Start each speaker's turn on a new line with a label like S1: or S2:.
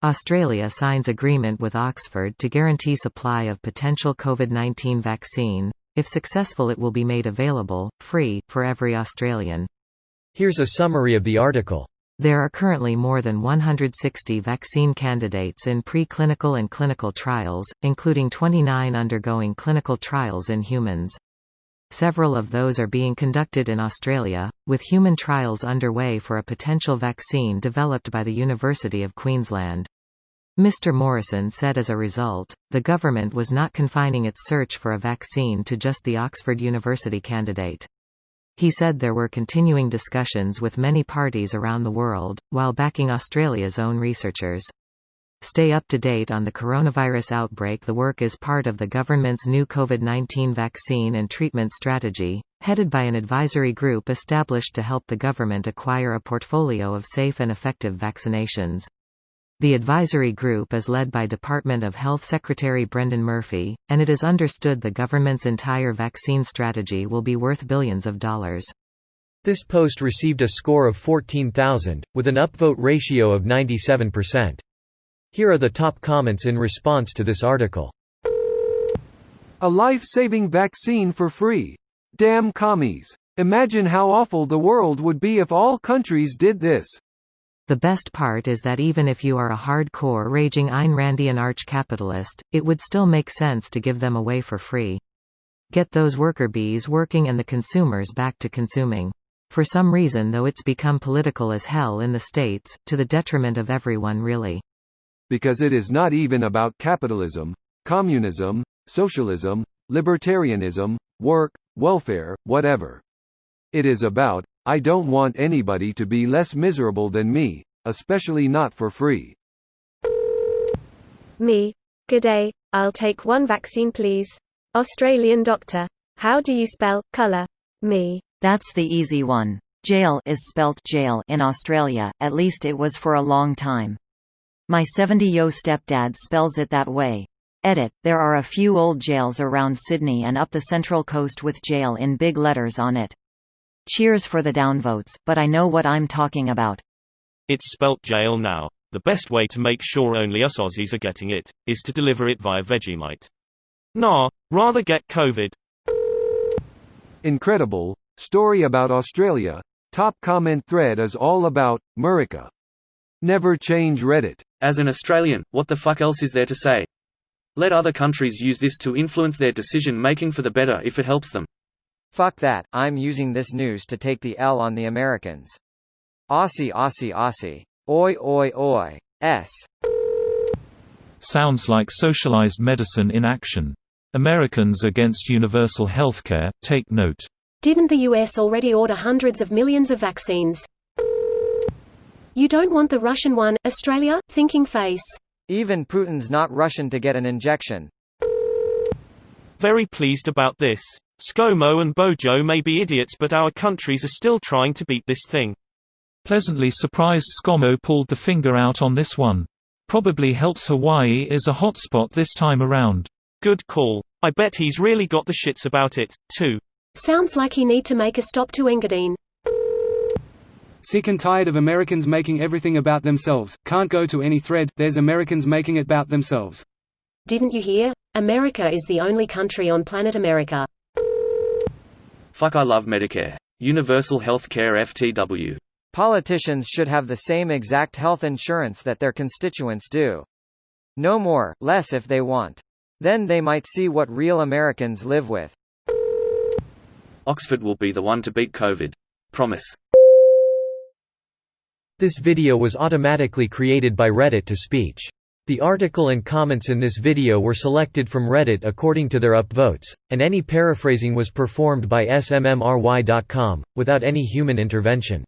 S1: Australia signs agreement with Oxford to guarantee supply of potential COVID-19 vaccine. If successful, it will be made available, free, for every Australian.
S2: Here's a summary of the article.
S1: There are currently more than 160 vaccine candidates in pre-clinical and clinical trials, including 29 undergoing clinical trials in humans. Several of those are being conducted in Australia, with human trials underway for a potential vaccine developed by the University of Queensland. Mr. Morrison said as a result, the government was not confining its search for a vaccine to just the Oxford University candidate. He said there were continuing discussions with many parties around the world, while backing Australia's own researchers. Stay up to date on the coronavirus outbreak. The work is part of the government's new COVID-19 vaccine and treatment strategy, headed by an advisory group established to help the government acquire a portfolio of safe and effective vaccinations. The advisory group is led by Department of Health Secretary Brendan Murphy, and it is understood the government's entire vaccine strategy will be worth billions of dollars.
S2: This post received a score of 14,000, with an upvote ratio of 97%. Here are the top comments in response to this article.
S3: A life-saving vaccine for free. Damn commies. Imagine how awful the world would be if all countries did this.
S1: The best part is that even if you are a hardcore raging Ayn Randian arch-capitalist, it would still make sense to give them away for free. Get those worker bees working and the consumers back to consuming. For some reason though, it's become political as hell in the States, to the detriment of everyone really.
S3: Because it is not even about capitalism, communism, socialism, libertarianism, work, welfare, whatever. It is about, I don't want anybody to be less miserable than me, especially not for free.
S4: Me. G'day, I'll take one vaccine please. Australian doctor. How do you spell colour? Me.
S5: That's the easy one. Jail is spelt jail in Australia, at least it was for a long time. My 70-yo stepdad spells it that way. Edit, there are a few old jails around Sydney and up the Central Coast with jail in big letters on it. Cheers for the downvotes, but I know what I'm talking about.
S6: It's spelt jail now. The best way to make sure only us Aussies are getting it, is to deliver it via Vegemite. Nah, rather get COVID.
S3: Incredible. Story about Australia. Top comment thread is all about Murica. Never change Reddit.
S7: As an Australian, what the fuck else is there to say? Let other countries use this to influence their decision-making for the better if it helps them.
S8: Fuck that, I'm using this news to take the L on the Americans. Aussie Aussie Aussie. Oi oi oi. S.
S9: Sounds like socialized medicine in action. Americans against universal healthcare, take note.
S4: Didn't the US already order hundreds of millions of vaccines? You don't want the Russian one, Australia? Thinking face.
S8: Even Putin's not Russian to get an injection.
S6: Very pleased about this. ScoMo and Bojo may be idiots, but our countries are still trying to beat this thing.
S9: Pleasantly surprised ScoMo pulled the finger out on this one. Probably helps Hawaii is a hotspot this time around.
S6: Good call. I bet he's really got the shits about it, too.
S4: Sounds like he need to make a stop to Engadine.
S10: Sick and tired of Americans making everything about themselves. Can't go to any thread, there's Americans making it about themselves.
S4: Didn't you hear? America is the only country on planet America.
S7: Fuck, I love Medicare. Universal Healthcare FTW.
S8: Politicians should have the same exact health insurance that their constituents do. No more, less if they want. Then they might see what real Americans live with.
S7: Oxford will be the one to beat COVID. Promise.
S2: This video was automatically created by Reddit to speech. The article and comments in this video were selected from Reddit according to their upvotes, and any paraphrasing was performed by smmry.com, without any human intervention.